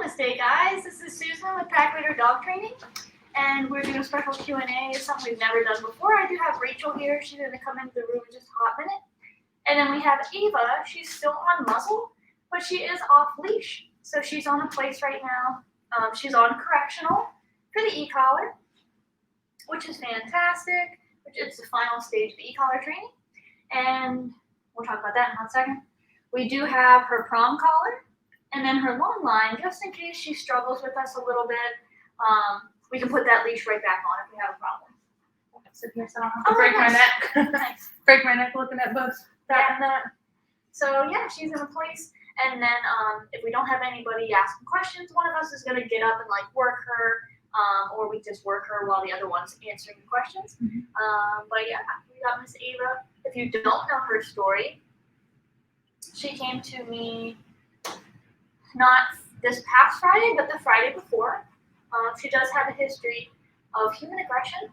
Namaste, guys. This is Susan with Pack Leader Dog Training, and we're doing a special Q&A. It's something we've never done before. I do have Rachel here. She's going to come into the room in just a hot minute. And then we have Eva. She's still on muzzle, but she is off leash. So she's on a place right now. She's on correctional for the e-collar, which is fantastic. It's the final stage of the e-collar training. And we'll talk about that in 1 second. We do have her prom collar. And then her long line, just in case she struggles with us a little bit, we can put that leash right back on if we have a problem. Sit here so I don't have to break my neck. Nice. Break my neck looking at both that and that. So yeah, she's in a place. And then if we don't have anybody asking questions, one of us is going to get up and work her, or we just work her while the other one's answering the questions. But yeah, we got Miss Ava. If you don't know her story, she came to me not this past Friday, but the Friday before. She does have a history of human aggression,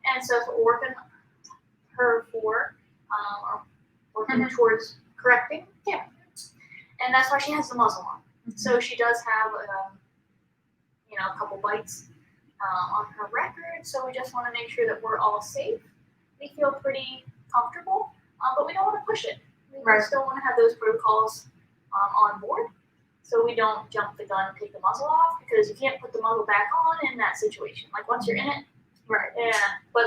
and so we're working her for, or working towards correcting. Yeah, and that's why she has the muzzle on. So she does have, a couple bites on her record. So we just want to make sure that we're all safe. We feel pretty comfortable, but we don't want to push it. We still want to have those protocols on board. So we don't jump the gun and take the muzzle off, because you can't put the muzzle back on in that situation. Once you're in it, Right. yeah. But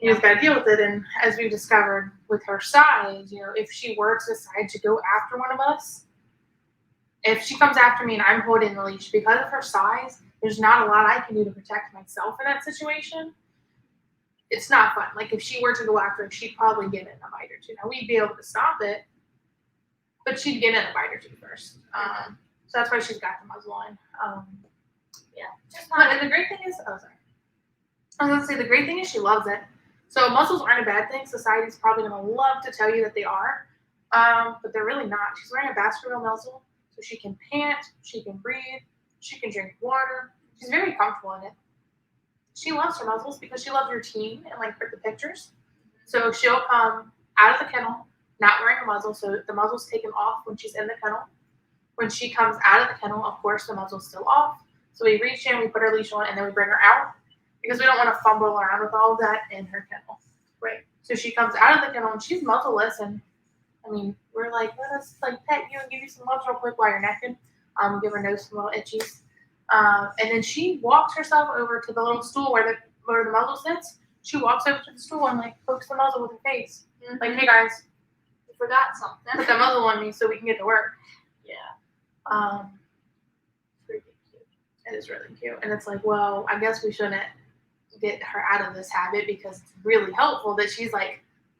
you just gotta deal with it. And as we discovered with her size, if she were to decide to go after one of us, if she comes after me and I'm holding the leash, because of her size, there's not a lot I can do to protect myself in that situation. It's not fun. If she were to go after her, she'd probably get in a bite or two. Now we'd be able to stop it, but she'd get in a bite or two first. So that's why she's got the muzzle on. And the great thing is, I was going to say, the great thing is she loves it. So muzzles aren't a bad thing. Society's probably going to love to tell you that they are, but they're really not. She's wearing a Baskerville muzzle, so she can pant, she can breathe, she can drink water. She's very comfortable in it. She loves her muzzles because she loves routine and the pictures. So she'll come out of the kennel not wearing a muzzle, so the muzzle's taken off when she's in the kennel. When she comes out of the kennel, of course, the muzzle's still off. So we reach in, we put her leash on, and then we bring her out, because we don't want to fumble around with all of that in her kennel. Right. So she comes out of the kennel, and she's muzzleless, and we're let us pet you and give you some loves real quick while you're naked. Give her nose some little itchies. And then she walks herself over to the little stool where the muzzle sits. She walks over to the stool and pokes the muzzle with her face. Hey guys, you forgot something. Put the muzzle on me so we can get to work. Yeah. Pretty cute. It is really cute. And it's well, I guess we shouldn't get her out of this habit, because it's really helpful that she's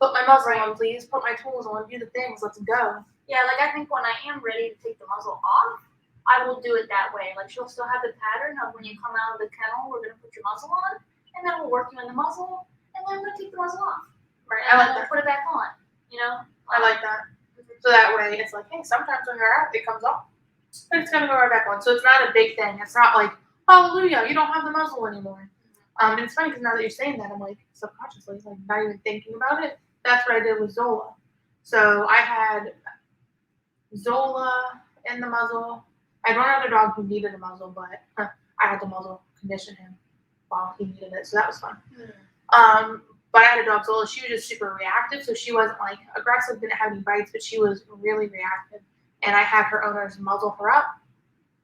put my muzzle on, please. Put my tools on. Do the things. Let's go. Yeah, I think when I am ready to take the muzzle off, I will do it that way. She'll still have the pattern of when you come out of the kennel, we're going to put your muzzle on, and then we'll work you in the muzzle, and then we'll take the muzzle off. Right. And then we'll put it back on, I like that. So that way it's hey, sometimes when you're out, it comes off, but it's going to go right back on. So it's not a big thing. It's not hallelujah, you don't have the muzzle anymore. And it's funny because now that you're saying that, I'm subconsciously, not even thinking about it. That's what I did with Zola. So I had Zola in the muzzle. I had one other dog who needed a muzzle, but I had to muzzle condition him while he needed it, so that was fun. But I had a dog, Zola. She was just super reactive, so she wasn't aggressive, didn't have any bites, but she was really reactive. And I had her owners muzzle her up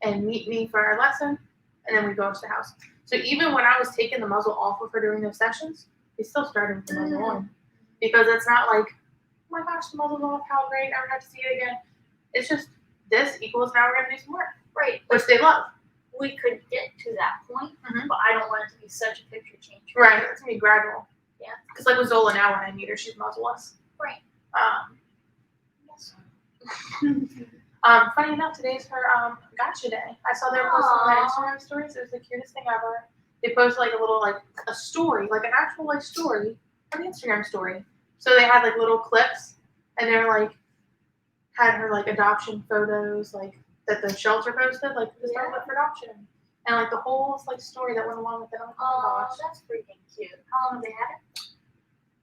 and meet me for our lesson, and then we go to the house. So even when I was taking the muzzle off of her during those sessions, we still started with the muzzle on, because it's not oh my gosh, the muzzle's off, how great, I never have to see it again. It's just this equals now we're going to do some work. Right. Which they love. We could get to that point, but I don't want it to be such a picture change. Right. It's going to be gradual. Yeah. Because with Zola now, when I meet her, she's muzzleless. Right. Yes. Funny enough, today's her gotcha day. I saw they were posting on their Instagram stories. It was the cutest thing ever. They posted a little a story, an actual story, on the Instagram story. So they had little clips, and they're had her adoption photos that the shelter posted, the start for adoption, and the whole story that went along with it. Oh, that's freaking cute. How long have they had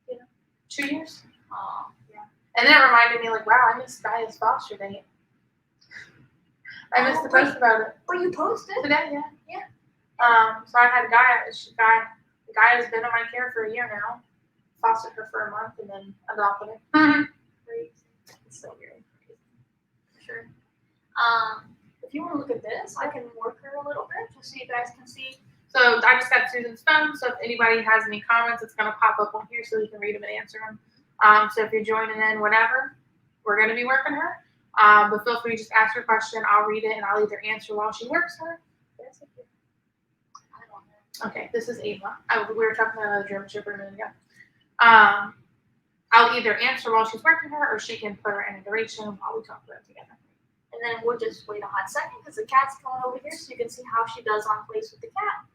it? 2 years. Oh, yeah. And then it reminded me wow, I missed Gaya's foster date. I missed the post about it But you posted. today. Yeah. Yeah. So I had a guy. The guy has been in my care for a year now. Fostered her for a month and then adopted her. Crazy. It's so weird. For sure. If you want to look at this, I can work her a little bit just so you guys can see. So I just got Susan's phone. So if anybody has any comments, it's gonna pop up on here so you can read them and answer them. So if you're joining in, whatever, we're gonna be working her. But feel free to just ask your question. I'll read it and I'll either answer while she works her. I don't know. Okay, this is Ava. We were talking about another German Shepherd a minute ago. I'll either answer while she's working her, or she can put her in a duration while we talk about it together. And then we'll just wait a hot second because the cat's coming over here so you can see how she does on place with the cat.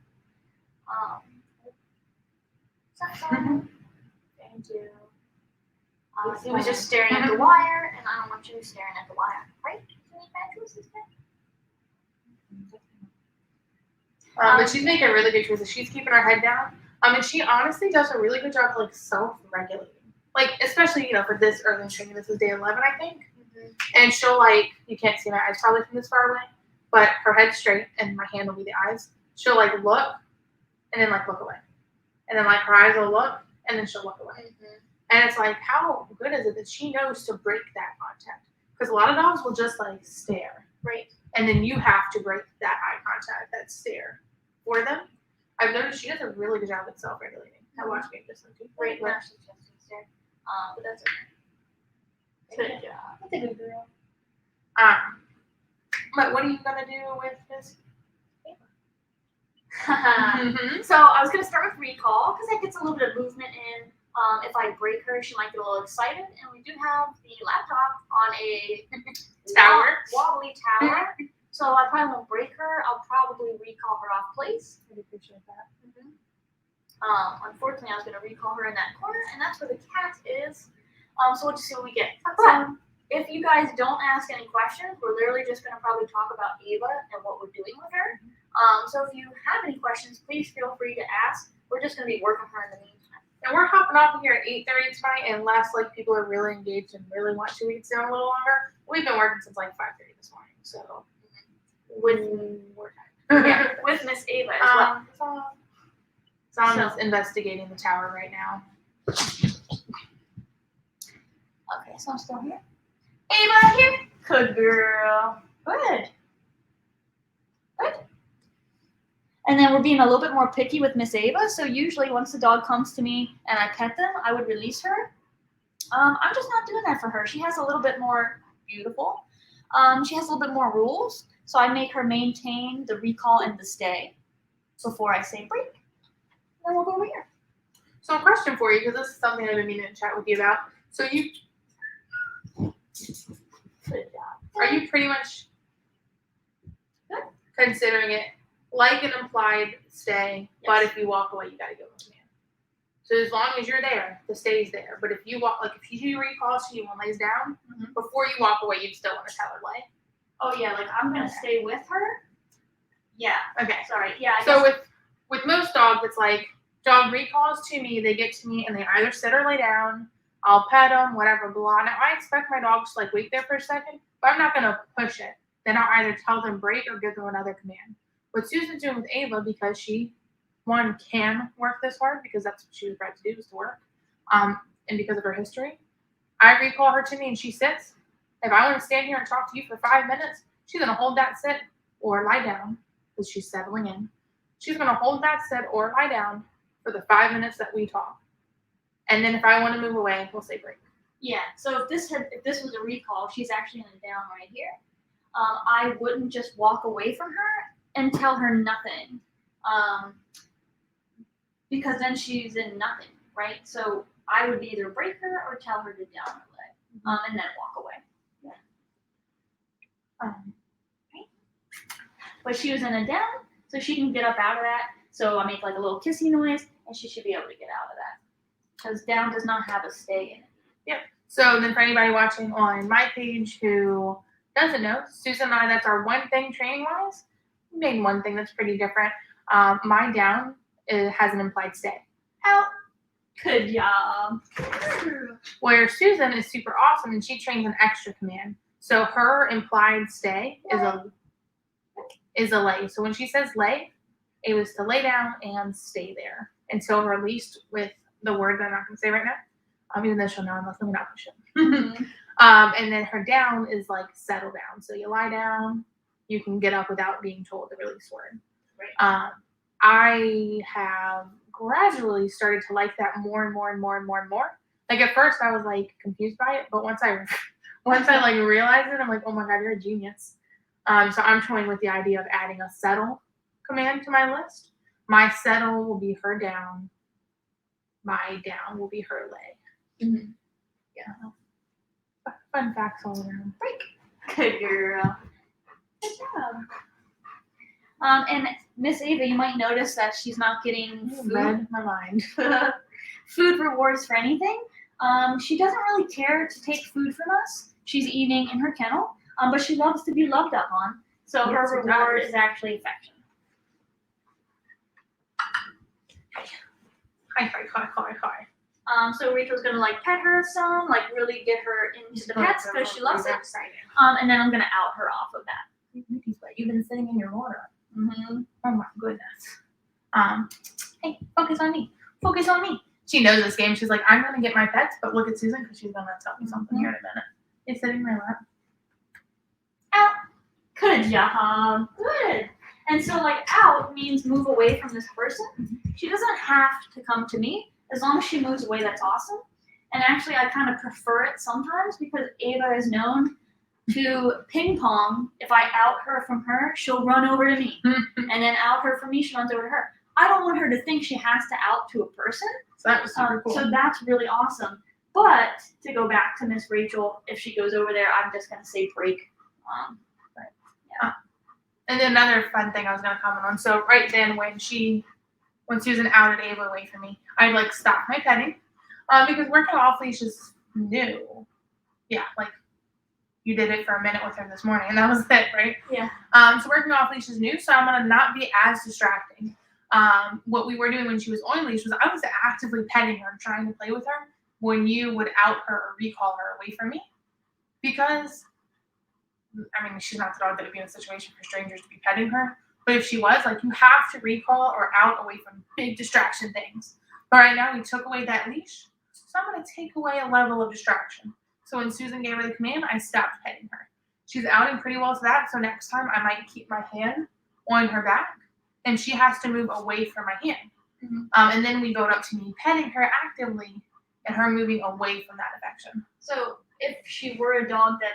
Thank you. He was just staring at the wire, and I don't want you staring at the wire, right? But she's making really good choices. She's keeping her head down. And she honestly does a really good job, like, self-regulating. Like, especially, for this early training. This is day 11, I think. And she'll, like, you can't see my eyes probably from this far away, but her head's straight, and my hand will be the eyes. She'll, like, look, and then, like, look away. And then, like, her eyes will look, and then she'll look away. And it's like, how good is it that she knows to break that contact? Because a lot of dogs will just, like, stare. Right. And then you have to break that eye contact, that stare, for them. I've noticed she does a really good job at self-regulating. I watch me just like Right now she's just stare. But that's okay. Good job. That's a good girl. But what are you gonna do with this? So I was gonna start with recall because that gets a little bit of movement in. If I break her, she might get a little excited, and we do have the laptop on a Tower. wobbly tower. So I probably won't break her. I'll probably recall her off place. I appreciate that. Unfortunately, I was gonna recall her in that corner, and that's where the cat is. So we'll just see what we get. But if you guys don't ask any questions, we're literally just gonna probably talk about Ava and what we're doing with her. So if you have any questions, please feel free to ask. We're just gonna be working her in the meantime. And we're hopping off here at 8:30 tonight, and unless like people are really engaged and really want 2 weeks down a little longer, we've been working since like 5:30 this morning. So With more time. yeah, with Miss Ava as well. Sam is investigating the tower right now. Okay, so I'm still here. Ava here. Good girl. Good. Good. And then we're being a little bit more picky with Miss Ava. So usually once the dog comes to me and I pet them, I would release her. I'm just not doing that for her. She has a little bit more beautiful. She has a little bit more rules. So I make her maintain the recall and the stay before I say break. And then we'll go over here. So a question for you, because this is something I've been meaning to chat with you about. So Good job. are you pretty much considering it like an implied stay, but if you walk away, you gotta go with a man. So as long as you're there, the stay's there. But if you walk, like if you recall you and lays down, before you walk away, you'd still want to tell her lay. Oh yeah, like I'm gonna stay with her. Yeah. Okay. Sorry. Yeah. I So guess. with most dogs, it's like dog recalls to me, they get to me and they either sit or lay down. I'll pet them, whatever, blah. Now I expect my dogs to like wait there for a second, but I'm not gonna push it. Then I'll either tell them break or give them another command. What Susan's doing with Ava, because she, one, can work this hard because that's what she was bred to do, is to work, and because of her history, I recall her to me and she sits. If I want to stand here and talk to you for 5 minutes, she's gonna hold that sit or lie down because she's settling in. She's gonna hold that sit or lie down for the 5 minutes that we talk. And then if I want to move away, we'll say break. Yeah. So if this was a recall, she's actually in a down right here. I wouldn't just walk away from her and tell her nothing, because then she's in nothing, right? So I would either break her or tell her to down her leg, and then walk away. Right? But she was in a down, so she can get up out of that. So I make like a little kissy noise, and she should be able to get out of that. Because down does not have a stay in it. Yep. So then for anybody watching on my page who doesn't know, Susan and I, that's our one thing training-wise. We made one thing that's pretty different. My down has an implied stay. How? Good job. Where Susan is super awesome and she trains an extra command. So her implied stay is a is a lay. So when she says lay, it was to lay down and stay there until released with the word that I'm not going to say right now. Even though she'll know, unless let me not push it. And then her down is like settle down. So you lie down, you can get up without being told the release word. Right. I have gradually started to like that more and more and more and more and more. Like at first I was like confused by it, but once I like realized it, I'm like, oh my god, you're a genius. So I'm toying with the idea of adding a settle command to my list. My settle will be her down. My down will be her lay. Mm-hmm. Yeah. Fun facts all around. Good girl. Good job. And Miss Ava, you might notice that she's not getting Read my mind. food rewards for anything. She doesn't really care to take food from us. She's eating in her kennel, but she loves to be loved up on. So Yes, her it reward does. is actually affection. Hi. So Rachel's gonna like pet her some, like really get her into the pets because she loves it. Exciting. And then I'm gonna out her off of that. You've been sitting in your water. Mm-hmm. Oh my goodness. Hey, focus on me. Focus on me. She knows this game. She's like, I'm gonna get my pets, but look at Susan because she's gonna tell me something here in a minute. It's sitting in my lap. Out. Good job. Good. And so like out means move away from this person. She doesn't have to come to me. As long as she moves away, that's awesome. And actually, I kind of prefer it sometimes because Ava is known to ping pong. If I out her from her, she'll run over to me. And then out her from me, she runs over to her. I don't want her to think she has to out to a person. So that was super cool. So that's really awesome. But to go back to Miss Rachel, if she goes over there, I'm just going to say break. And then another fun thing I was going to comment on. So right then when Susan outed Ava away from me, I'd like stop my petting because working off leash is new. Yeah, like you did it for a minute with her this morning and that was it, right? Yeah. So working off leash is new, so I'm going to not be as distracting. What we were doing when she was on leash was I was actively petting her and trying to play with her when you would out her or recall her away from me because I mean, she's not the dog that would be in a situation for strangers to be petting her. But if she was, like, you have to recall or out away from big distraction things. But right now, we took away that leash. So I'm going to take away a level of distraction. So when Susan gave her the command, I stopped petting her. She's outing pretty well to that. So next time, I might keep my hand on her back. And she has to move away from my hand. Mm-hmm. And then we go up to me petting her actively and her moving away from that affection. So if she were a dog that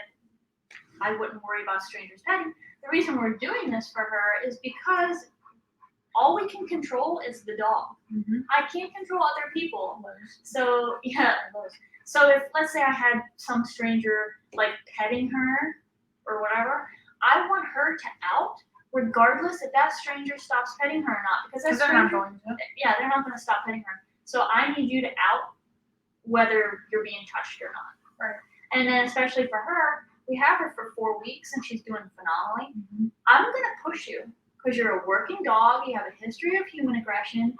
I wouldn't worry about strangers petting. The reason we're doing this for her is because all we can control is the dog. Mm-hmm. I can't control other people. So yeah. So if let's say I had some stranger like petting her or whatever, I want her to out regardless if that stranger stops petting her or not. Because that they're not stranger, going to. yeah, they're not going to stop petting her. So I need you to out whether you're being touched or not. Right. And then especially for her, we have her for 4 weeks and she's doing phenomenally. Mm-hmm. I'm going to push you because you're a working dog, you have a history of human aggression,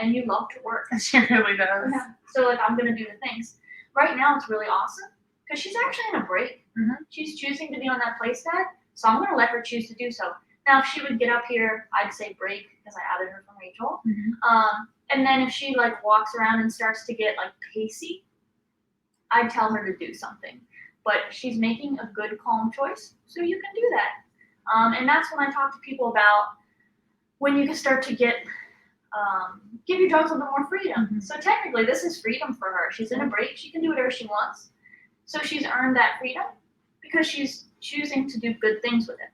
and you love to work. She really does. Yeah. So like I'm going to do the things. Right now it's really awesome because she's actually in a break. Mm-hmm. She's choosing to be on that place tag, so I'm going to let her choose to do so. Now if she would get up here, I'd say break because I outed her from Rachel. Mm-hmm. And then if she like walks around and starts to get like pacey, I'd tell her to do something. But she's making a good, calm choice, so you can do that. And that's when I talk to people about when you can start to give your dogs a little bit more freedom. Mm-hmm. So technically, this is freedom for her. She's in a break. She can do whatever she wants. So she's earned that freedom because she's choosing to do good things with it.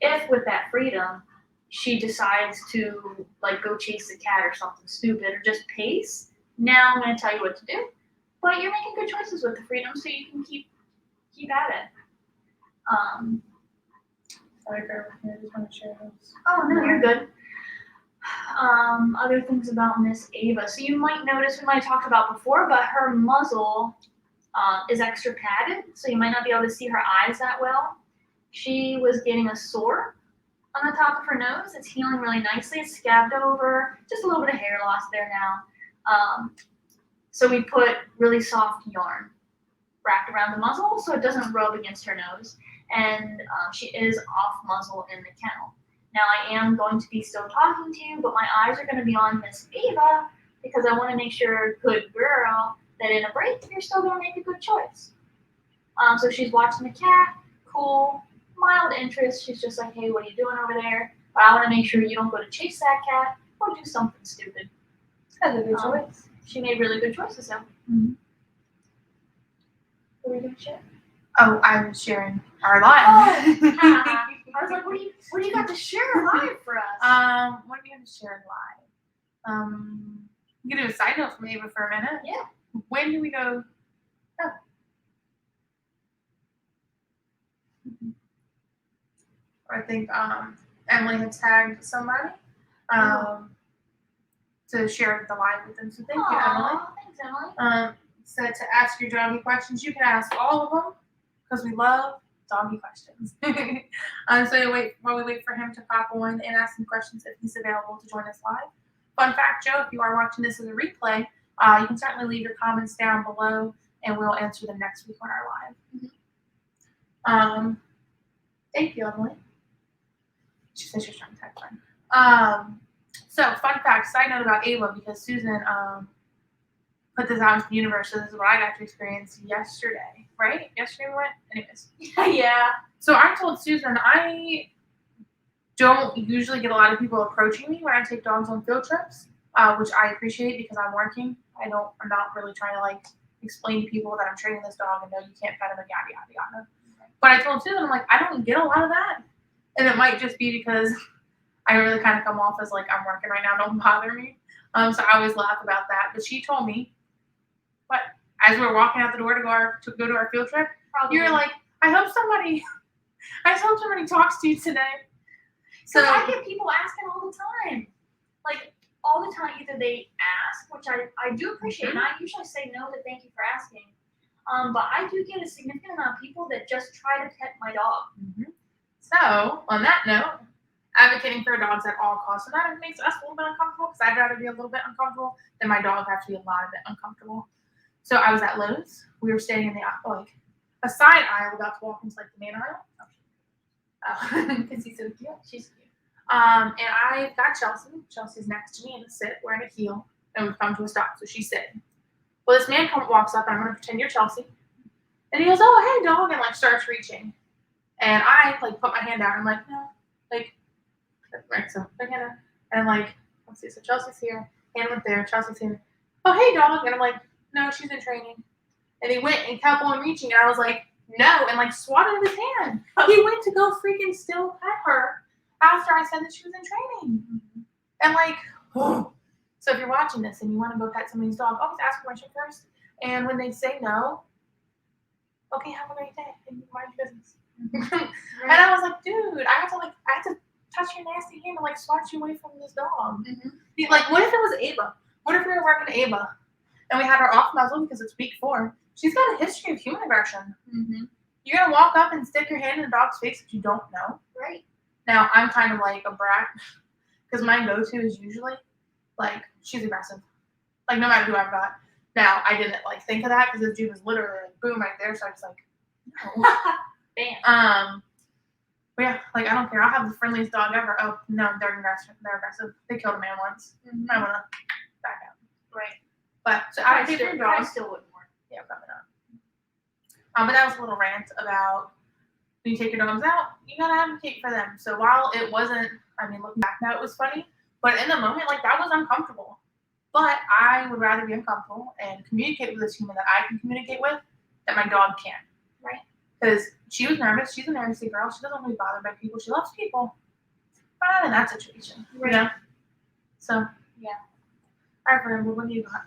If with that freedom, she decides to like go chase the cat or something stupid or just pace, now I'm going to tell you what to do. But you're making good choices with the freedom, so you can keep at it. Sorry, bear with me. I just want to share those. Oh no, you're good. Other things about Miss Ava. So you might notice, we might have talked about before, but her muzzle is extra padded, so you might not be able to see her eyes that well. She was getting a sore on the top of her nose. It's healing really nicely. It's scabbed over. Just a little bit of hair loss there now. So we put really soft yarn wrapped around the muzzle so it doesn't rub against her nose. and she is off muzzle in the kennel. Now I am going to be still talking to you, but my eyes are going to be on Miss Ava because I want to make sure, good girl, that in a break you're still going to make a good choice. So she's watching the cat, cool, mild interest. She's just like, hey, what are you doing over there? But I want to make sure you don't go to chase that cat or do something stupid. That's a good choice. She made really good choices, though. Mm-hmm. What were you going to share? Oh, I was sharing our live. I was like, what do you got to share live for us? What do we have to share live? You can do a side note from Ava for a minute. Yeah. When do we go? Oh. I think Emily had tagged somebody to share the live with them. So thank you, Emily. Thanks, Emily. Said to ask your doggy questions. You can ask all of them because we love doggy questions. So while we wait for him to pop on and ask some questions if he's available to join us live. Fun fact, Joe, if you are watching this as a replay, you can certainly leave your comments down below and we'll answer them next week on our live. Thank you, Emily. She said she was trying to text one. So fun fact, side note about Ava, because Susan put this out into the universe, so this is what I got to experience yesterday, right? Yesterday we went? Anyways. Yeah. So I told Susan I don't usually get a lot of people approaching me when I take dogs on field trips, which I appreciate because I'm working. I'm not really trying to like explain to people that I'm training this dog and no, you can't pet him and yada, yada, yada. But I told Susan, I'm like, I don't get a lot of that. And it might just be because I really kind of come off as like, I'm working right now, don't bother me. So I always laugh about that. But she told me, what, as we were walking out the door to go to our field trip, you were like, I hope somebody talks to you today. So I get people asking all the time. Like, all the time, either they ask, which I do appreciate, and I usually say no, but thank you for asking. But I do get a significant amount of people that just try to pet my dog. Mm-hmm. So, on that note, advocating for dogs at all costs. So that makes us a little bit uncomfortable because I'd rather be a little bit uncomfortable than my dog have to be a lot of it uncomfortable. So I was at Lowe's. We were staying in the like a side aisle, about to walk into like the main aisle. Because he's so cute. She's cute. And I got Chelsea. Chelsea's next to me in the sit, wearing a heel, and we've come to a stop. So she's sitting. Well, this man walks up, and I'm gonna pretend you're Chelsea. And he goes, "Oh, hey, dog," and like starts reaching. And I like put my hand out. I'm like, no, like, right, so my hand out. And I'm like, let's see, so Chelsea's here, hand went there, Chelsea's here. Oh, hey, dog. And I'm like, no, she's in training. And he went and kept on reaching, and I was like, no, and like swatted his hand. He went to go freaking still pet her after I said that she was in training. And like, oh. So if you're watching this and you want to go pet somebody's dog, always ask permission first. And when they say no, okay, have a great day, and mind your business. And I was like, dude, I had to touch your nasty hand and like swat you away from this dog. Mm-hmm. Like, what if it was Ava? What if we were working Ava and we had her off muzzle because it's week 4? She's got a history of human aggression. Mm-hmm. You're gonna walk up and stick your hand in a dog's face that you don't know. Right. Now I'm kind of like a brat because my go-to is usually like she's aggressive. Like no matter who I've got. Now I didn't like think of that because this dude was literally like boom right there, so I was like, no. Bam. But yeah, like I don't care. I'll have the friendliest dog ever. Oh no, they're aggressive. They killed a man once. Mm-hmm. I wanna back out. Right. But so I still wouldn't work. Yeah, probably not. But that was a little rant about when you take your dogs out, you gotta advocate for them. So while it wasn't, I mean, looking back now, it was funny. But in the moment, like that was uncomfortable. But I would rather be uncomfortable and communicate with this human that I can communicate with that my dog can't. Right. Because she was nervous. She's a nervousy girl. She doesn't want to be bothered by people. She loves people. But not in that situation. Right. You know? So, yeah. All right, Brenda, what do you got?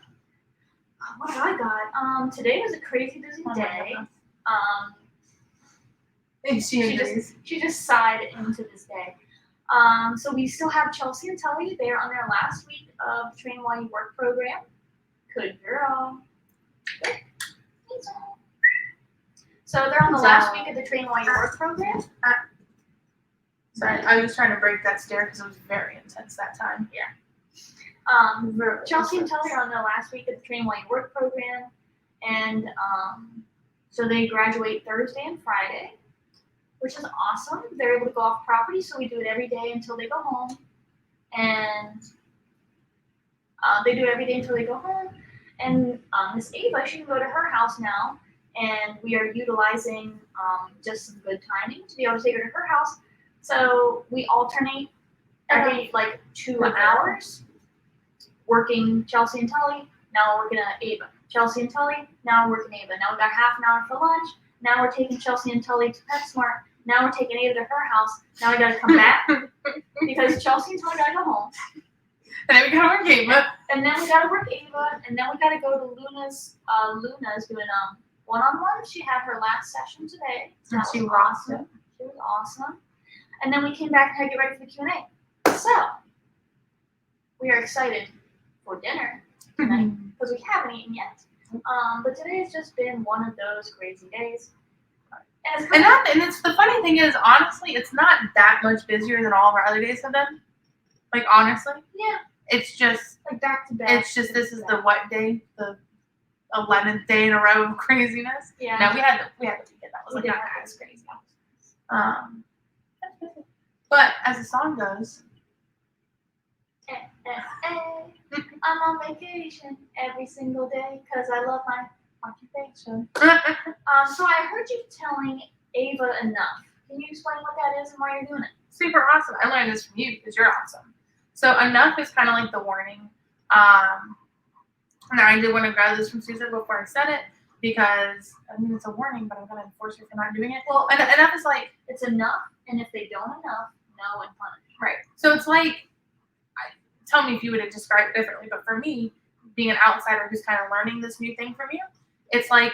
What have I got? Today was a crazy busy day. She just sighed into this day. So we still have Chelsea and Tully. They're on their last week of Train While You Work program. Good girl. Good. So they're on the last week of the Train While You Work program. Sorry, I was trying to break that stare because it was very intense that time. Yeah. Chelsea and Tully are on their last week of the Train While You Work program, and so they graduate Thursday and Friday. which is awesome. They're able to go off property, so we do it every day until they go home. And they do it every day until they go home. And Miss Ava, she can go to her house now, and we are utilizing just some good timing to be able to take her to her house. So we alternate every like 2 hours, working Chelsea and Tully. Now we're working at Ava. Chelsea and Tully. Now we're working Ava. Now we got half an hour for lunch. Now we're taking Chelsea and Tully to PetSmart. Now we're taking Ava to her house. Now we gotta come back because Chelsea and Tully gotta go home. And then we gotta work Ava. And then we gotta work Ava, and then we gotta go to Luna's. Luna's doing one-on-one. She had her last session today. So And that she was rocked awesome. She was awesome. And then we came back and had to get ready for the Q&A. So we are excited for dinner tonight because we haven't eaten yet. But today has just been one of those crazy days. And it's the funny thing is, honestly, it's not that much busier than all of our other days have been. Like, honestly. Yeah. It's just, like back to back. it's just, this is the what day? The 11th day in a row of craziness. Yeah. No, we had the weekend. That was We like did not have as crazy. But as the song goes, I'm on vacation every single day because I love my occupation. So I heard you telling Ava enough. Can you explain what that is and why you're doing it? super awesome. I learned this from you because you're awesome. So enough is kind of like the warning. Now I did want to grab this from Susan before I said it because I mean it's a warning, but I'm gonna enforce her for not doing it. Well, And enough is like it's enough, and if they don't enough, no and punish. right. So it's like, tell me if you would have described it differently, but for me, being an outsider who's kind of learning this new thing from you, it's like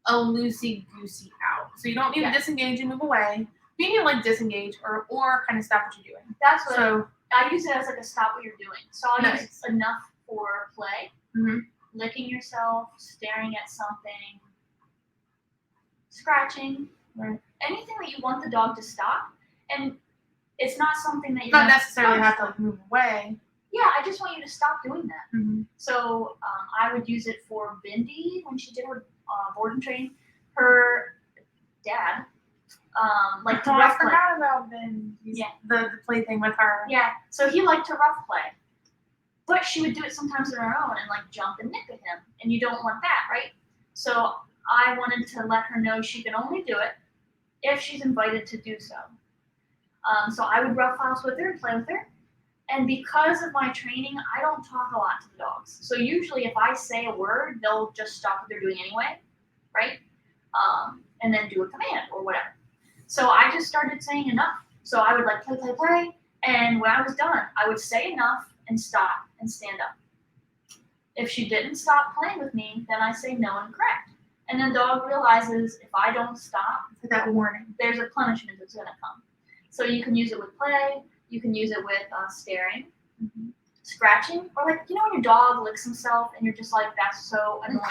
a loosey-goosey out. So you don't need to disengage and move away. You need to like disengage or kind of stop what you're doing. That's what So I use it as like a stop what you're doing. So I'll use Nice. enough for play, Mhm. licking yourself, staring at something, scratching, Right. anything that you want the dog to stop. And it's not something that you not necessarily have to like move away. Yeah, I just want you to stop doing that. Mm-hmm. So I would use it for Bindi when she did her board and train. Her dad liked to I rough play. forgot about the play thing with her. Yeah, so he liked to rough play. But she would do it sometimes on her own and like jump and nick at him. And you don't want that, right? So I wanted to let her know she can only do it if she's invited to do so. So I would rough house with her and play with her. And because of my training, I don't talk a lot to the dogs. So usually if I say a word, they'll just stop what they're doing anyway, right? And then do a command or whatever. So I just started saying enough. So I would like play, play, play. And when I was done, I would say enough and stop and stand up. If she didn't stop playing with me, then I say no and correct. And then the dog realizes if I don't stop, It's like that warning. there's a punishment that's going to come. So you can use it with play. You can use it with staring, scratching, or like, you know when your dog licks himself and you're just like, that's so annoying.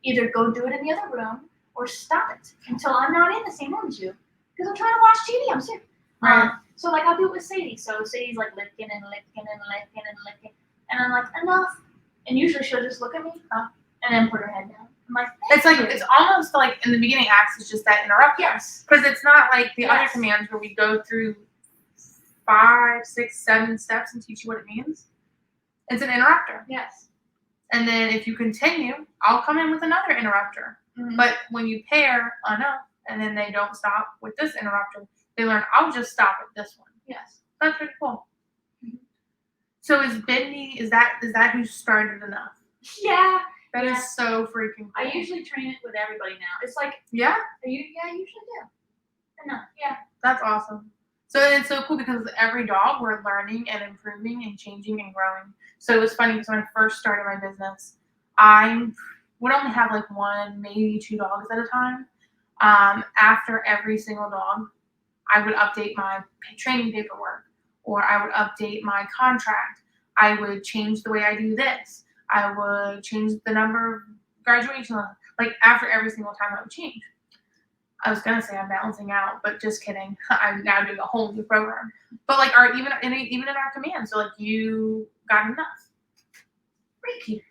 Either go do it in the other room or stop it until I'm not in the same room as you because I'm trying to watch TV. I'm sick. Right. So like I'll do it with Sadie. So Sadie's like licking and licking and licking and licking, and I'm like enough. And usually she'll just look at me and then put her head down. I'm like, It's like it's almost like in the beginning acts is just that interruption. yes. Because it's not like the other Yes. commands where we go through 5, 6, 7 steps and teach you what it means. It's an interrupter. Yes. And then if you continue, I'll come in with another interrupter. Mhm. But when you pair enough and then they don't stop with this interrupter, they learn, I'll just stop at this one. Yes. That's pretty cool. So is Bindi, is that who started enough? Yeah. That is Yeah. so freaking cool. I usually train it with everybody now. It's like, Yeah? I usually do. Enough. Yeah. That's awesome. So it's so cool because every dog we're learning and improving and changing and growing. So it was funny because when I first started my business, I would only have like 1, maybe 2 dogs at a time. After every single dog, I would update my training paperwork or I would update my contract. I would change the way I do this. I would change the number of graduation. Like after every single time I would change. I was gonna say I'm balancing out, but just kidding. I'm now doing a whole new program. But like even in our command, so like you got enough. Reiki.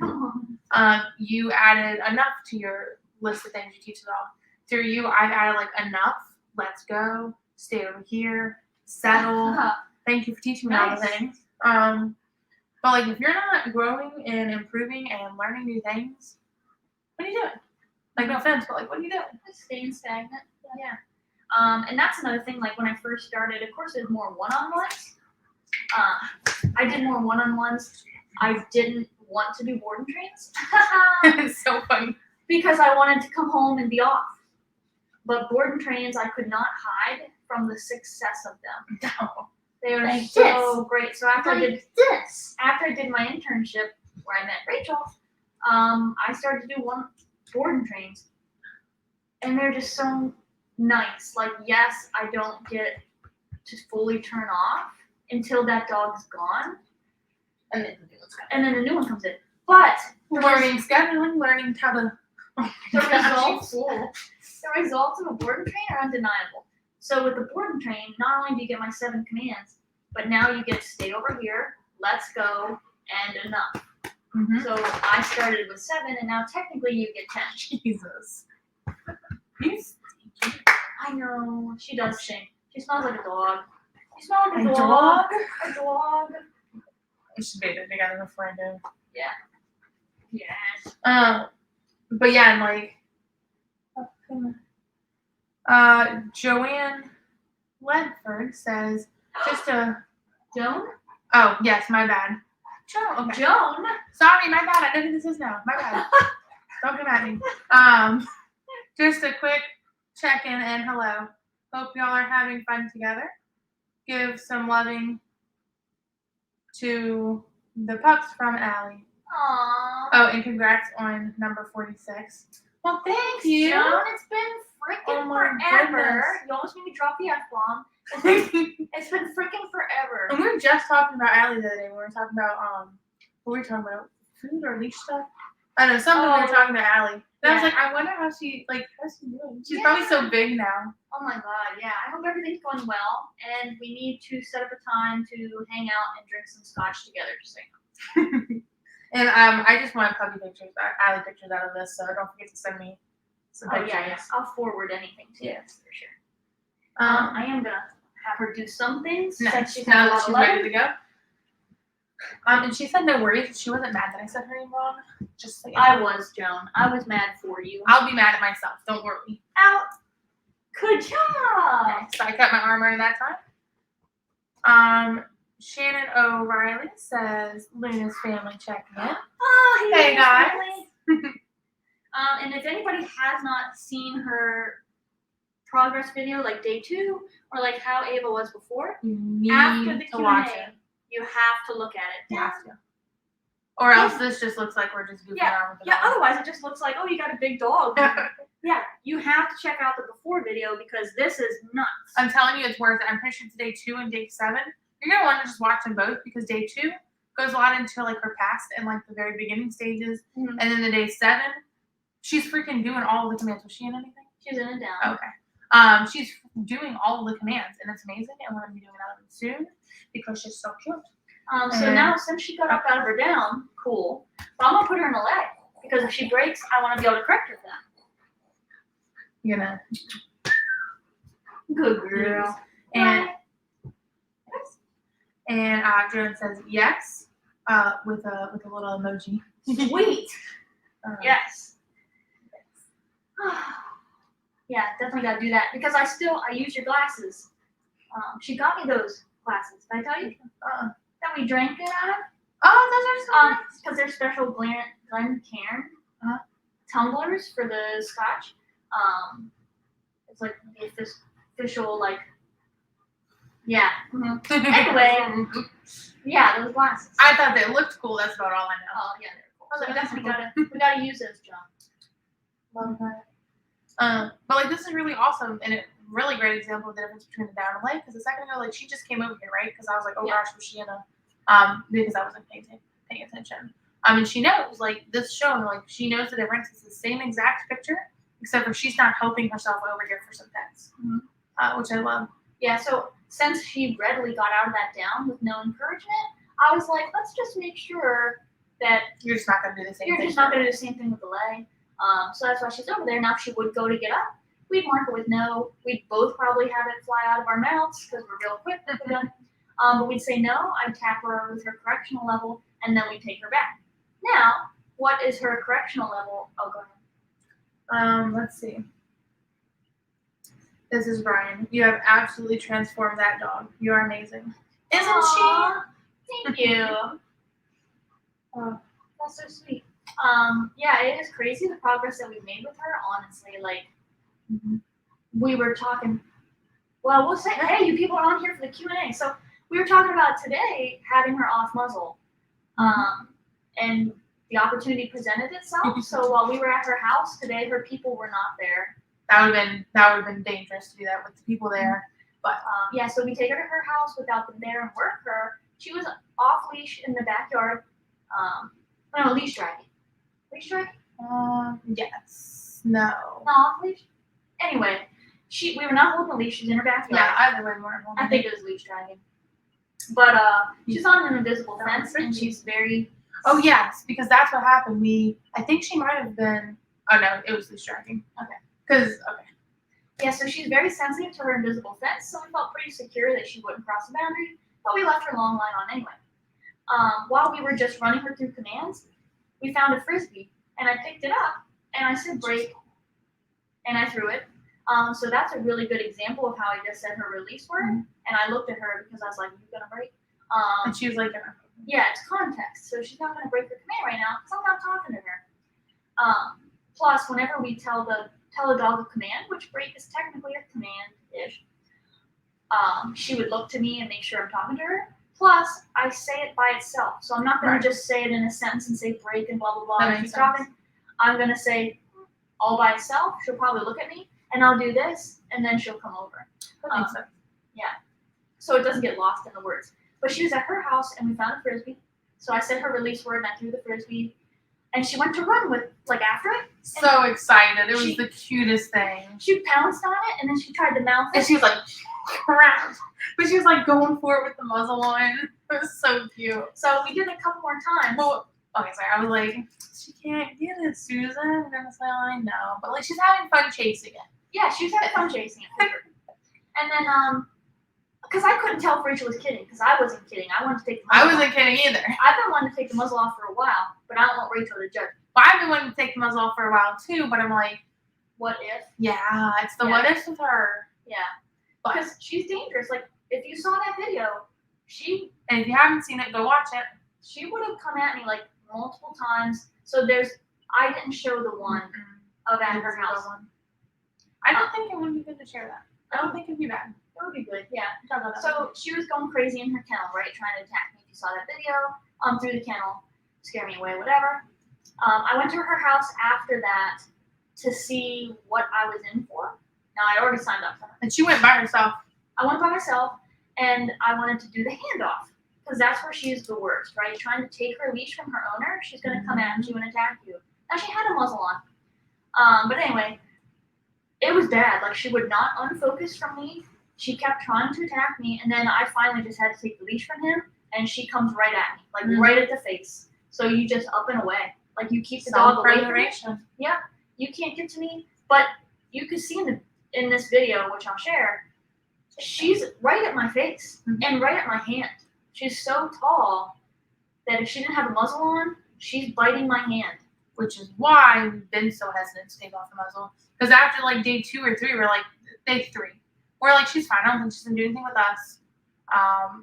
Come on. You added enough to your list of things you teach the dog. through you, I've added like enough. Let's go. Stay over here. Settle. Thank you for teaching me all the Nice. things. But like if you're not growing and improving and learning new things, what are you doing? Like no offense, but like what are you doing? Staying stagnant. Yeah. And that's another thing. Like when I first started, of course, there's more one-on-ones. I did more one-on-ones. I didn't want to do board and trains It's so funny. because I wanted to come home and be off. But board and trains, I could not hide from the success of them. No. They were Like so great. So after I did this. my internship where I met Rachel, I started to do one board and trains, and they're just so nice. Like, yes, I don't get to fully turn off until that dog's gone, And then the new one's coming. and then the new one comes in. But Learning scheduling, learning how to. the results of a board and train are undeniable. So with the board and train, not only do you get my 7 commands, but now you get to stay over here, let's go, and enough. Mm-hmm. So I started with 7, and now technically you get 10. Jesus. He's I know, she does stink. She smells like a dog. She smells like a a dog. A dog. We should date it together before I do. Yeah. But yeah, and like, Joanne Ledford says, just a, Joan? oh, yes, my bad. Joan, okay. Joan? Sorry, my bad. I know who this is now. My bad. Don't come at me. Just a quick check-in and hello. Hope y'all are having fun together. Give some loving to the pups from Allie. Aww. Oh, and congrats on number 46. Well, thank you. Joan, it's been freaking Oh my forever. goodness. You almost made me drop the F-bomb. It's been freaking forever. And we were just talking about Allie the other day. We were talking about what were we talking about? Food or leash stuff? I don't know, something we were talking to Allie. And I was Yeah. like, I wonder how's she doing? She's probably so big now. Oh my god, yeah. I hope everything's going well, and we need to set up a time to hang out and drink some scotch together. Just saying. And I just want puppy pictures, Allie pictures out of this, so don't forget to send me some Oh pictures. yeah. I'll forward anything to you Yes. for sure. Um, I am gonna have her do some things since nice. she's Now got a that lot she's of ready loving. to go. And she said no worries. She wasn't mad that I said her name wrong. Just so you know. I was, Joan. I was mad for you. I'll be mad at myself. Don't worry. Out. Good job. So I cut my arm early that time. Shannon O'Reilly says Luna's family checking in. Oh, Hey, guys. family. And if anybody has not seen her progress video, like day 2, or like how Ava was before, You need after the to watch Q&A, it. you have to look at it. You have to. Or else this just looks like we're just goofing around with the Yeah, dog. otherwise it just looks like, oh, you got a big dog. Yeah, you have to check out the before video because this is nuts. I'm telling you, it's worth it. I'm pretty sure it's day 2 and day 7. You're gonna want to just watch them both because day 2 goes a lot into like her past and like the very beginning stages, Mhm. and then the day 7, she's freaking doing all of the commands. Was she in anything? She's in and down. Okay. She's doing all of the commands, and it's amazing. And we're gonna be doing another one soon because she's so cute. So now since she got up out of her down, cool. But I'm gonna put her in a leg because if she breaks, I want to be able to correct her for that. You know. Good girl. And Joan says yes, with a little emoji. Sweet. Um, Yes. Yeah, definitely gotta do that because I use your glasses. She got me those glasses. Did I tell you that we drank it out of? Oh, those are so nice. Because they're special Glencairn tumblers for the scotch. It's like the official like. Yeah. Mhm. Anyway. Yeah, those glasses. I thought they looked cool. That's about all I know. Oh yeah, they're cool. So Oh, we that's definitely gotta use those, John. Love that. But like this is really awesome and a really great example of the difference between the down and lay. Because a second ago, like she just came over here, right? Because I was like, oh Yeah. gosh, was she in a because I wasn't paying attention. And she knows like this show, like she knows the difference. It's the same exact picture, except for she's not helping herself over here for some pets, which I love. Yeah, so since she readily got out of that down with no encouragement, I was like, let's just make sure that You're just not gonna do the same you're thing. just not going to do the same thing with the leg. So that's why she's over there. Now, if she would go to get up, we'd mark it with no. We'd both probably have it fly out of our mouths because we're real quick with the gun. But we'd say no. I'd tap her with her correctional level, and then we'd take her back. Now, what is her correctional level? Oh, go ahead. Let's see. This is Brian. You have absolutely transformed that dog. You are amazing. Isn't Aw, Thank you. Oh. That's so sweet. Yeah, it is crazy the progress that we've made with her. Honestly, like we were talking. Well, we'll say, hey, you people are on here for the Q&A. So we were talking about today having her off muzzle, and the opportunity presented itself. So while we were at her house today, her people were not there. That would have been dangerous to do that with the people there. But Yeah, so we take her to her house without them there and work her. She was off leash in the backyard. No, leash dragging. Leash dragging? yes, no. No, off leash. Anyway, we were not holding a leash. She's in her backyard. Yeah, either way, more. I think it was leash dragging. But she's on an invisible fence, and she's very. Oh yes, because that's what happened. I think she might have been. Oh no, it was leash dragging. Okay. Yeah, so she's very sensitive to her invisible fence, so we felt pretty secure that she wouldn't cross the boundary, but we left her long line on anyway. While we were just running her through commands, we found a frisbee, and I picked it up, and I said break, and I threw it. So that's a really good example of how I just said her release word, and I looked at her because I was like, "You gonna break?" And she was like, Yeah, it's context, so she's not gonna break her command right now because I'm not talking to her. Plus, whenever we tell a dog a command, which break is technically a command-ish, she would look to me and make sure I'm talking to her. Plus, I say it by itself, so I'm not going to just say it in a sentence and say break and blah blah blah. That And makes keep talking. I'm going to say all by itself. She'll probably look at me, and I'll do this, and then she'll come over. that makes sense. So it doesn't get lost in the words. But she was at her house, and we found a frisbee. So I said her release word, and I threw the frisbee, and she went to run with after it. So excited. It was she- the cutest thing. She pounced on it, and then she tried to mouth it. And she was like, crap. But she was like going for it with the muzzle on. It was so cute. So we did it a couple more times. Well, okay, sorry. I was like, she can't get it, Susan. And I was like, I know. But like, she's having fun chasing it. Yeah, she was having fun chasing it. For sure. And then, because I couldn't tell if Rachel was kidding, because I wasn't kidding. I wanted to take the muzzle I off. wasn't kidding either. I've been wanting to take the muzzle off for a while, but I don't want Rachel to judge. Well, I've been wanting to take the muzzle off for a while too, but I'm like, What if? yeah, it's the Yeah. what ifs with her. Yeah. But Because she's dangerous. Like, if you saw that video, and if you haven't seen it, go watch it. she would have come at me like multiple times. So I didn't show the one of at her house. I don't think it would be good to share that. I don't think it'd be bad. It would be good, yeah. Talk about that. So she was going crazy in her kennel, right? Trying to attack me. If you saw that video, through the kennel, scare me away, whatever. I went to her house after that to see what I was in for. Now I already signed up for her. And she went by herself. I went by myself, and I wanted to do the handoff because that's where she's the worst, right? Trying to take her leash from her owner, she's gonna come at you and attack you. Now she had a muzzle on, but anyway, it was bad. Like she would not unfocus from me. She kept trying to attack me, and then I finally just had to take the leash from him, and she comes right at me, like right at the face. So you just up and away, like you keep the dog away from me. Yeah, you can't get to me, but you can see in this video, which I'll share, she's right at my face and right at my hand. She's so tall that if she didn't have a muzzle on, she's biting my hand. Which is why we've been so hesitant to take off the muzzle. Because after like day 2 or 3, we're like, day 3, we're like, she's fine. I don't think she's gonna do anything with us.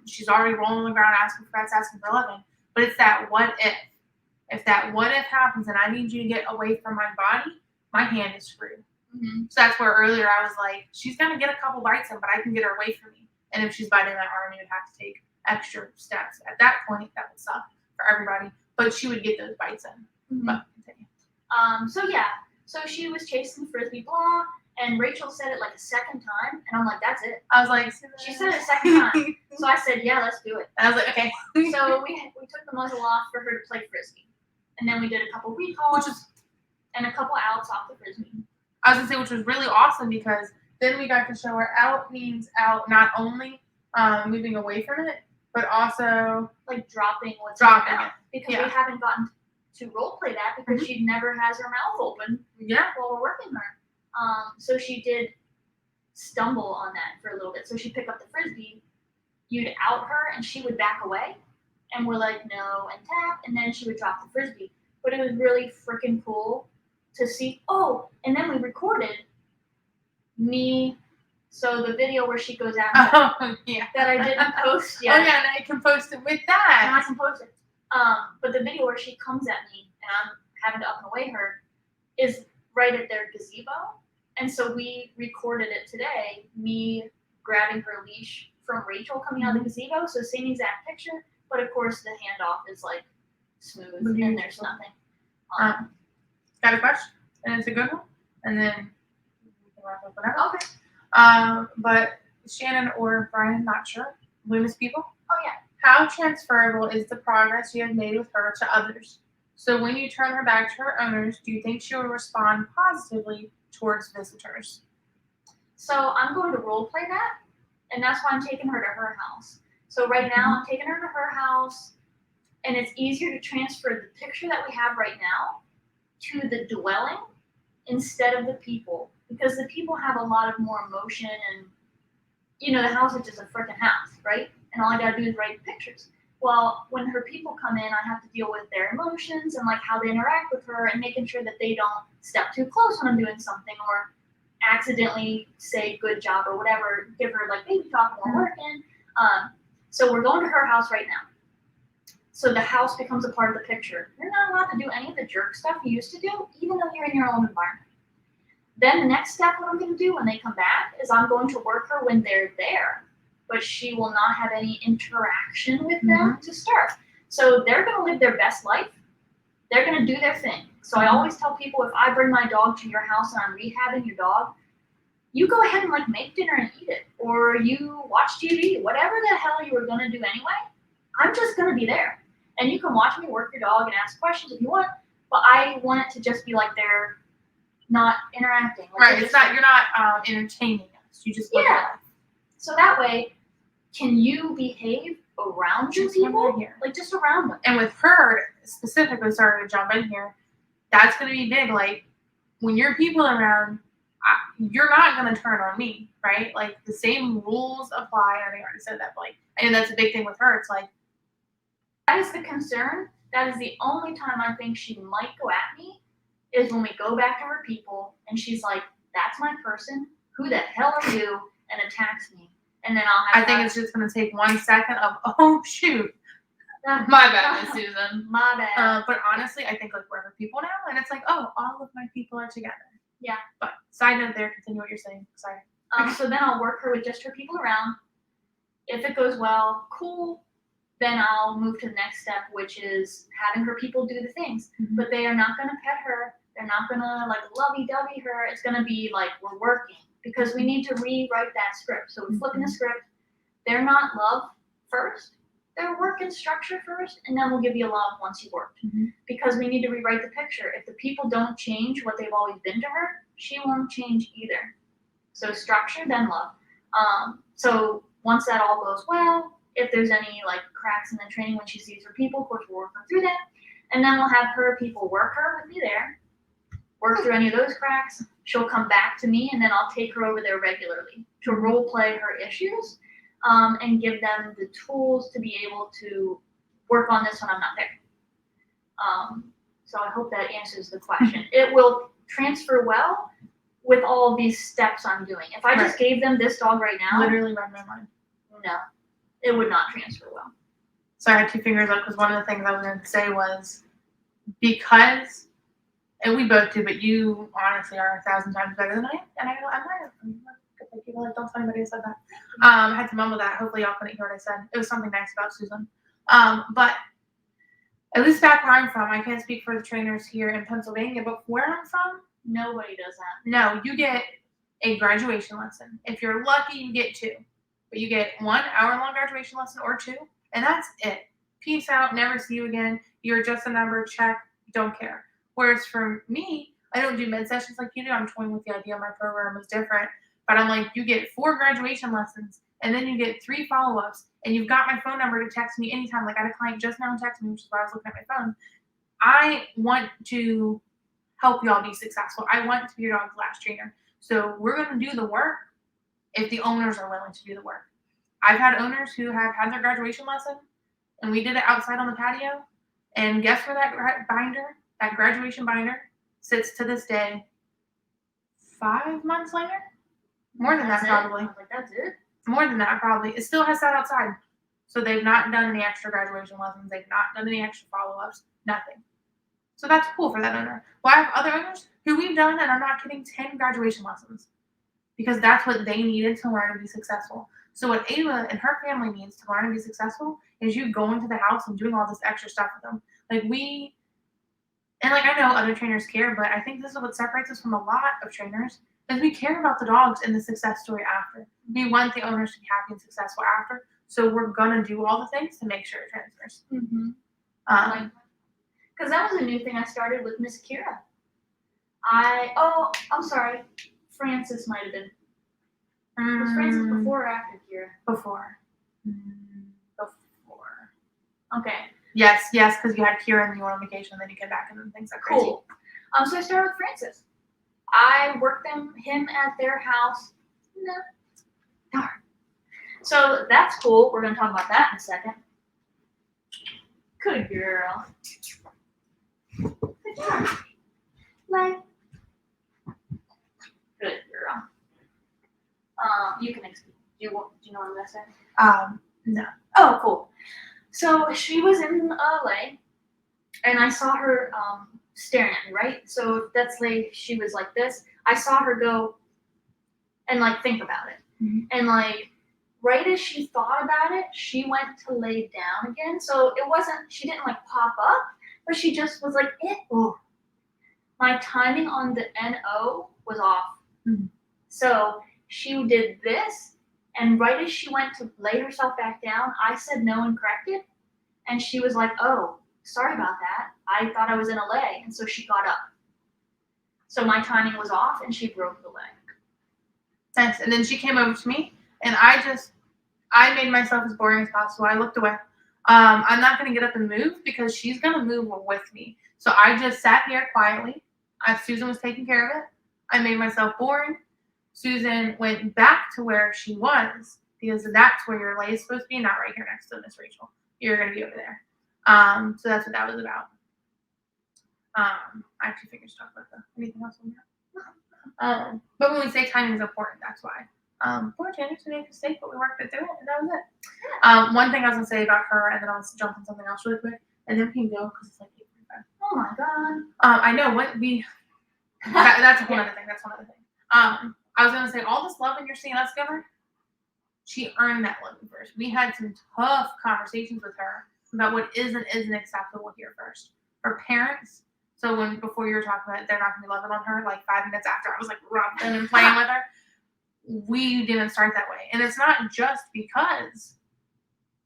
She's already rolling on the ground asking for pets, asking for loving. But it's that what if. If that what if happens and I need you to get away from my body, my hand is screwed. Mm-hmm. So that's where earlier I was like, she's gonna get a couple bites in, but I can get her away from me. And if she's biting my arm, you would have to take extra steps. At that point, that would suck for everybody. But she would get those bites in. Mm-hmm. But continue. So she was chasing frisbee blah, and Rachel said it like a second time, and I'm like, that's it. I was like, She said it a second time, so I said, yeah, let's do it. and I was like, okay. So we took the muzzle off for her to play frisbee, and then we did a couple recalls, and a couple outs off the frisbee. I was gonna say, which was really awesome because then we got to show her out means out, not only moving away from it, but also Like dropping what's dropping in her it. mouth. Because Yeah. we haven't gotten to role play that because she never has her mouth open Yeah. while we're working her. So she did stumble on that for a little bit. So she'd pick up the frisbee, you'd out her, and she would back away, and we're like, no, and tap, and then she would drop the frisbee. But it was really freaking cool to see. Oh, and then we recorded me. So the video where she goes out Oh, yeah. that I didn't post Oh, yet. yeah, and I can post it with And I that. can post it. But the video where she comes at me and I'm having to up and away her is right at their gazebo. And so we recorded it today, me grabbing her leash from Rachel coming out of the gazebo. So same exact picture, but of course the handoff is like smooth and there's nothing. Got a question? And it's a good one. And then we can wrap up whatever. Okay. But Shannon or Brian, not sure. Loomis people. Oh yeah. How transferable is the progress you have made with her to others? So when you turn her back to her owners, do you think she will respond positively towards visitors? So I'm going to role play that, and that's why I'm taking her to her house. So right now I'm taking her to her house, and it's easier to transfer the picture that we have right now to the dwelling instead of the people, because the people have a lot of more emotion, and the house is just a freaking house, right? And all I gotta do is write pictures. Well, when her people come in, I have to deal with their emotions and like how they interact with her and making sure that they don't step too close when I'm doing something or accidentally say good job or whatever, give her like baby talk when we're working. So we're going to her house right now. So the house becomes a part of the picture. You're not allowed to do any of the jerk stuff you used to do, even though you're in your own environment. Then the next step, what I'm going to do when they come back is I'm going to work her when they're there, but she will not have any interaction with them to start. So they're going to live their best life. They're going to do their thing. So I always tell people, if I bring my dog to your house and I'm rehabbing your dog, you go ahead and like make dinner and eat it, or you watch TV, whatever the hell you were going to do anyway. I'm just going to be there. And you can watch me work your dog and ask questions if you want, but I want it to just be like they're not interacting. Like Right, it's not, you're not entertaining us. You just look Yeah. at us. So that way, can you behave around your Just when people? they're here. Like just around them. And with her specifically, sorry to jump in here, that's going to be big. Like when your people are around, you're not going to turn on me, right? Like the same rules apply. I think I already said that, but like, and that's a big thing with her. It's like, That is the concern. That is the only time I think she might go at me is when we go back to her people and she's like, that's my person. Who the hell are you? And attacks me. And then I'll have I think it's just going to take 1 second of, oh, shoot. it's My bad, Miss Susan. my bad. But honestly, I think like we're her people now, and it's like, oh, all of my people are together. Yeah. But side note there, continue what you're saying. Sorry. So then I'll work her with just her people around. If it goes well, cool. Then I'll move to the next step, which is having her people do the things. Mhm. But they are not going to pet her. They're not going to like lovey-dovey her. It's going to be like we're working because we need to rewrite that script. So we flip in the script. They're not love first. They're work and structure first, and then we'll give you love once you've worked. Mhm. Because we need to rewrite the picture. If the people don't change what they've always been to her, she won't change either. So structure, then love. So once that all goes well, if there's any like cracks in the training when she sees her people, of course we'll work through that. And then we'll have her people work her with me there, work through any of those cracks. She'll come back to me, and then I'll take her over there regularly to role play her issues and give them the tools to be able to work on this when I'm not there. So I hope that answers the question. It will transfer well with all these steps I'm doing. If I just gave them this dog right now, Literally read my mind. no, it would not transfer well. So I had 2 fingers up because one of the things I was going to say was because, and we both do, but you honestly are 1,000 times better than I am. And I'm not. People like, don't tell anybody I said that. I had to mumble that. Hopefully y'all couldn't hear what I said. It was something nice about Susan. But at least back where I'm from, I can't speak for the trainers here in Pennsylvania, but where I'm from, Nobody does that. no, you get a graduation lesson. If you're lucky, you get 2. But you get 1 hour-long graduation lesson or 2, and that's it. Peace out, never see you again. You're just a number, check, don't care. Whereas for me, I don't do mid sessions like you do. I'm toying with the idea my program was different. But I'm like, you get 4 graduation lessons, and then you get 3 follow-ups, and you've got my phone number to text me anytime. Like I had a client just now text me, which is why I was looking at my phone. I want to help y'all be successful. I want to be your dog's last trainer. So we're going to do the work if the owners are willing to do the work. I've had owners who have had their graduation lesson, and we did it outside on the patio. And guess where that graduation binder, sits to this day, 5 months later? More than that, That's it? probably. I was like, that's it? More than that, probably. It still has sat outside. So they've not done any extra graduation lessons. They've not done any extra follow-ups. Nothing. So that's cool for that owner. Well, I have other owners who we've done, and I'm not kidding, 10 graduation lessons. Because that's what they needed to learn to be successful. So what Ava and her family needs to learn to be successful is you going to the house and doing all this extra stuff with them. Like I know other trainers care, but I think this is what separates us from a lot of trainers is we care about the dogs and the success story after. We want the owners to be happy and successful after. So we're gonna do all the things to make sure it transfers. Because that was a new thing I started with Miss Kira. I'm sorry, Francis might have been. Was Francis before or after Kira? Before. Okay, Yes, because you had Kira and you went on vacation, and then you came back and then things got crazy. cool. So I started with Francis. I worked him at their house. No, darn. So that's cool. We're gonna talk about that in a second. Good girl. Good job. Like. Good girl. You can explain. Do you know what I'm gonna say? No. Oh, cool. So she was in LA, and I saw her staring at me, right? So that's like, she was like this. I saw her go and like think about it. Mhm. And like, right as she thought about it, she went to lay down again. So she didn't like pop up, but she just was like, oh. My timing on the NO was off. Mhm. So she did this, and right as she went to lay herself back down, I said no and corrected. And she was like, oh, sorry about that. I thought I was in LA. And so she got up. So my timing was off, and she broke the leg. Nice. And then she came over to me, and I made myself as boring as possible. I looked away. I'm not going to get up and move because she's going to move with me. So I just sat here quietly. Susan was taking care of it. I made myself boring. Susan went back to where she was because that's where your lay is supposed to be, not right here next to Miss Rachel. You're going to be over there. So that's what that was about. I actually figured to talk about anything else on that. But when we say timing is important, that's why. Poor Janice made a mistake, but we worked it through it, and that was it. One thing I was going to say about her, and then I'll jump on something else really quick, and then we can go because it's like 8:45. Oh my God. I know that's one other thing. That's one other thing. I was gonna say all this love you're seeing us give her, she earned that love first. We had some tough conversations with her about what isn't acceptable here first. Her parents. So before you were talking about it, they're not gonna be loving on her. Like 5 minutes after I was like rubbing and playing with her, we didn't start that way. And it's not just because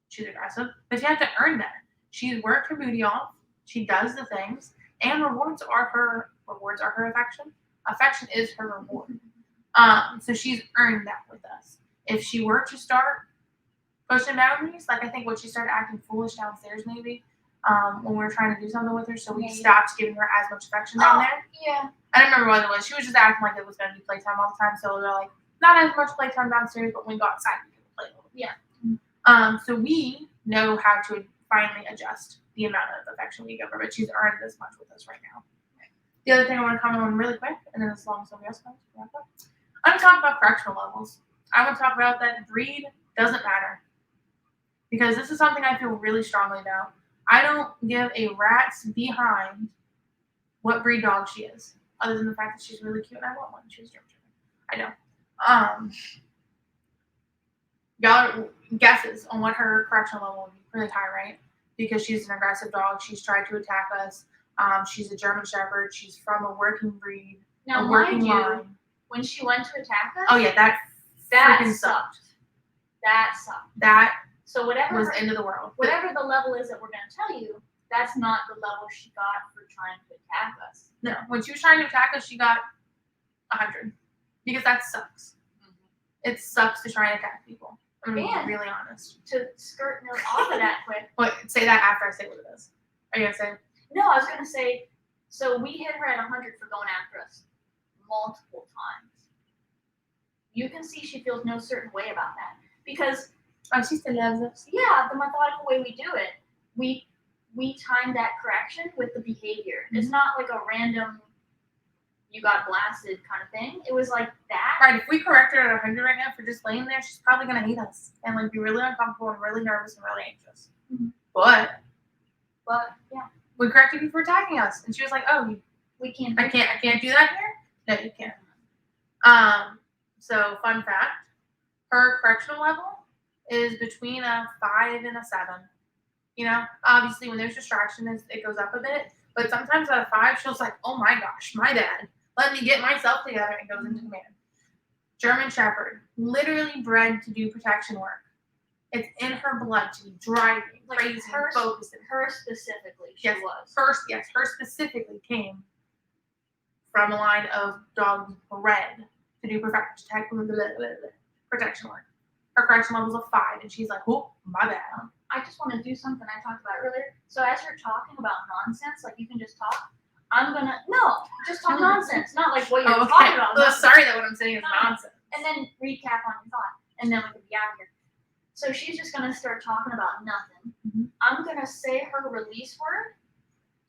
she's aggressive, but you have to earn that. She's worked her booty off. She does the things, and rewards are her affection. Affection is her reward. So she's earned that with us. If she were to start pushing boundaries, like I think when she started acting foolish downstairs, maybe when we were trying to do something with her, so we stopped giving her as much affection down there. Yeah. I don't remember what it was. She was just acting like it was going to be playtime all the time. So they're like, not as much playtime downstairs, but when we go outside, we can play a little bit. Yeah. So we know how to finally adjust the amount of affection we give her, but she's earned this much with us right now. The other thing I want to comment on really quick, and then as long as somebody else comes, I'm going to talk about correctional levels. I want to talk about that breed doesn't matter. Because this is something I feel really strongly about. I don't give a rat's behind what breed dog she is, other than the fact that she's really cute and I want one. She's German Shepherd. I know. Y'all guesses on what her correctional level would be really high, right? Because she's an aggressive dog. She's tried to attack us. She's a German Shepherd. She's from a working breed. Now, a working mind you, line. when she went to attack us, Oh yeah, that freaking sucked. That sucked. That So whatever was the end of the world. whatever the level is that we're going to tell you, that's not the level she got for trying to attack us. No, when she was trying to attack us, she got 100. Because that sucks. It sucks to try and attack people. I'm going to be really honest. To skirt note off of that quick. But say that after I say what it is. Are you going to say? No, I was going to say, so we hit her at 100 for going after us multiple times. you can see she feels no certain way about that. Because Oh, she still loves us. yeah, the methodical way we do it, we time that correction with the behavior. It's not like a random you got blasted kind of thing. It was like that. Right, if we correct her at 100 right now for just laying there, she's probably gonna hate us and like be really uncomfortable and really nervous and really anxious. Mhm. But Yeah, we corrected you for attacking us, and she was like, "Oh, we can't. I can't do that here." No, you can't. So fun fact, her correctional level is between a 5 and a 7. You know, obviously when there's distraction, it goes up a bit. But sometimes at a 5, she'll like, "Oh my gosh, my bad. Let me get myself together," and goes into command. German Shepherd, literally bred to do protection work. It's in her blood to be driving, Like crazy, her- focused. Her specifically, she Yes. was. Her specifically came from a line of dogs bred to do protection work. Her correction level was a 5, and she's like, "Oh, my bad." I just want to do something I talked about earlier. So as you're talking about nonsense, like you can just talk. I'm gonna just talk nonsense, not like what you're Oh, talking okay. about. Well, nonsense. sorry that what I'm saying is No. nonsense. And then recap on your thought, and then we can be out of here. So she's just gonna start talking about nothing. Mhm. I'm gonna say her release word,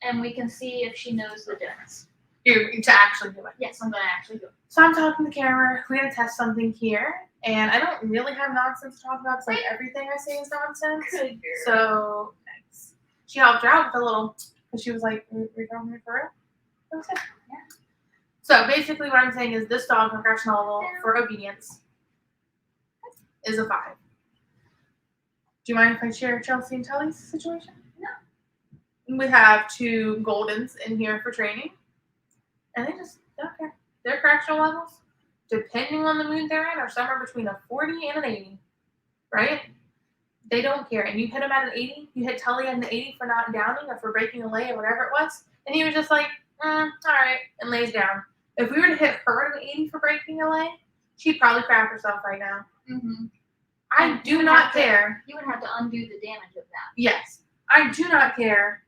and we can see if she knows the difference. To actually do it. Yes, I'm gonna actually do it. So I'm talking to the camera. We're gonna test something here, and I don't really have nonsense to talk about. It's like everything I say is nonsense. Good girl. So thanks. She helped her out with a little, because she was like, "We're going here for real." That was it. Yeah. So basically, what I'm saying is this dog, her correctional level for obedience is a 5. Do you mind if I share Chelsea and Tully's situation? No. We have 2 Goldens in here for training, and they just don't care. Their correctional levels, depending on the mood they're in, are somewhere between a 40 and an 80, right? They don't care. And you hit him at an 80, you hit Tully at an 80 for not downing or for breaking a lay or whatever it was, and he was just like, all right, and lays down. If we were to hit her at an 80 for breaking a lay, she'd probably crap herself right now. Mm-hmm. I And do you would not have to- care. You would have to undo the damage of that. Yes, I do not care.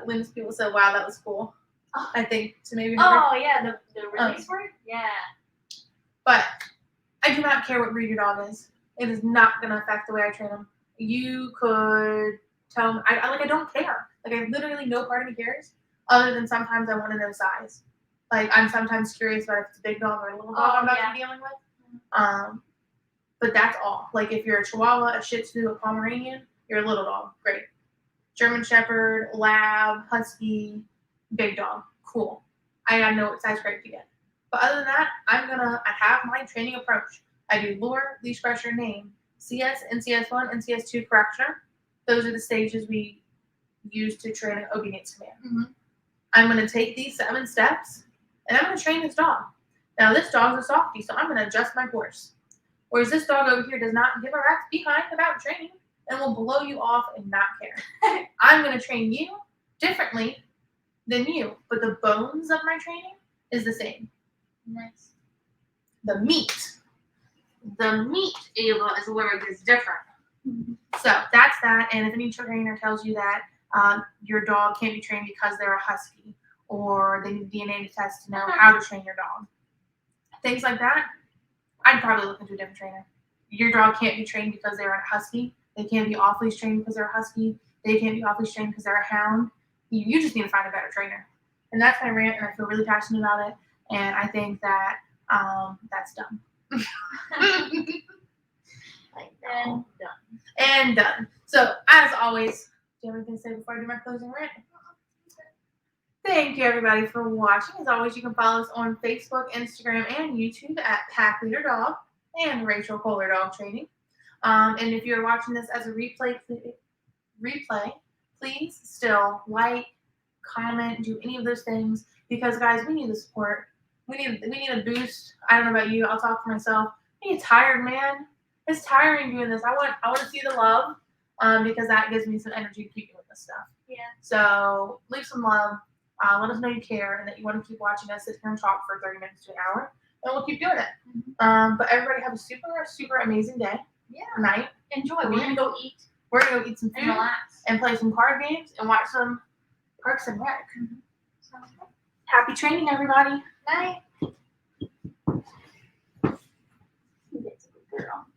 Lynn's people said, "Wow, that was cool." Oh. I think to maybe. Oh yeah, the release word. Yeah. But I do not care what breed your dog is. It is not going to affect the way I train them. You could tell me. I don't care. Like I literally no part of me cares, other than sometimes I want to know size. Like I'm sometimes curious about if it's a big dog or a little dog Oh, I'm about yeah. to be dealing with. But that's all. Like if you're a Chihuahua, a Shih Tzu, a Pomeranian, you're a little dog. Great. German Shepherd, Lab, Husky, big dog. Cool. I gotta know what size crate to get. But other than that, I have my training approach. I do lure, leash pressure, name, CS, NCS1, NCS2 correctioner. Those are the stages we use to train an obedience command. Mm-hmm. I'm going to take these 7 steps, and I'm going to train this dog. Now, this dog's a softie, so I'm going to adjust my course. Whereas this dog over here does not give a rat's behind about training and will blow you off and not care. I'm going to train you differently than you, but the bones of my training is the same. Nice. The meat, Ava, is where it gets different. Mm-hmm. So that's that. And if any trainer tells you that your dog can't be trained because they're a husky, or they need DNA to test to know how to train your dog, things like that, I'd probably look into a different trainer. Your dog can't be trained because they're a husky. They can't be off-leash trained because they're a husky. They can't be off-leash trained because they're a hound. You just need to find a better trainer. And that's my rant, and I feel really passionate about it. And I think that that's done. And done. And done. So, as always, do you have anything to say before I do my closing rant? Thank you, everybody, for watching. As always, you can follow us on Facebook, Instagram, and YouTube at Pack Leader Dog and Rachel Kohler Dog Training. And if you're watching this as a replay, please still like, comment, do any of those things, because guys, we need the support. We need a boost. I don't know about you. I'll talk for myself. I get tired, man. It's tiring doing this. I want to see the love, because that gives me some energy to keep doing this stuff. Yeah. So leave some love. Let us know you care and that you want to keep watching us sit here and talk for 30 minutes to an hour, and we'll keep doing it. Mm-hmm. But everybody have a super, super amazing day. Yeah. Night. Enjoy. We're gonna go eat We're gonna go eat some and food relax. and play some card games and watch some Parks and Rec. Sounds good. Happy training, everybody. Night. That's a good girl.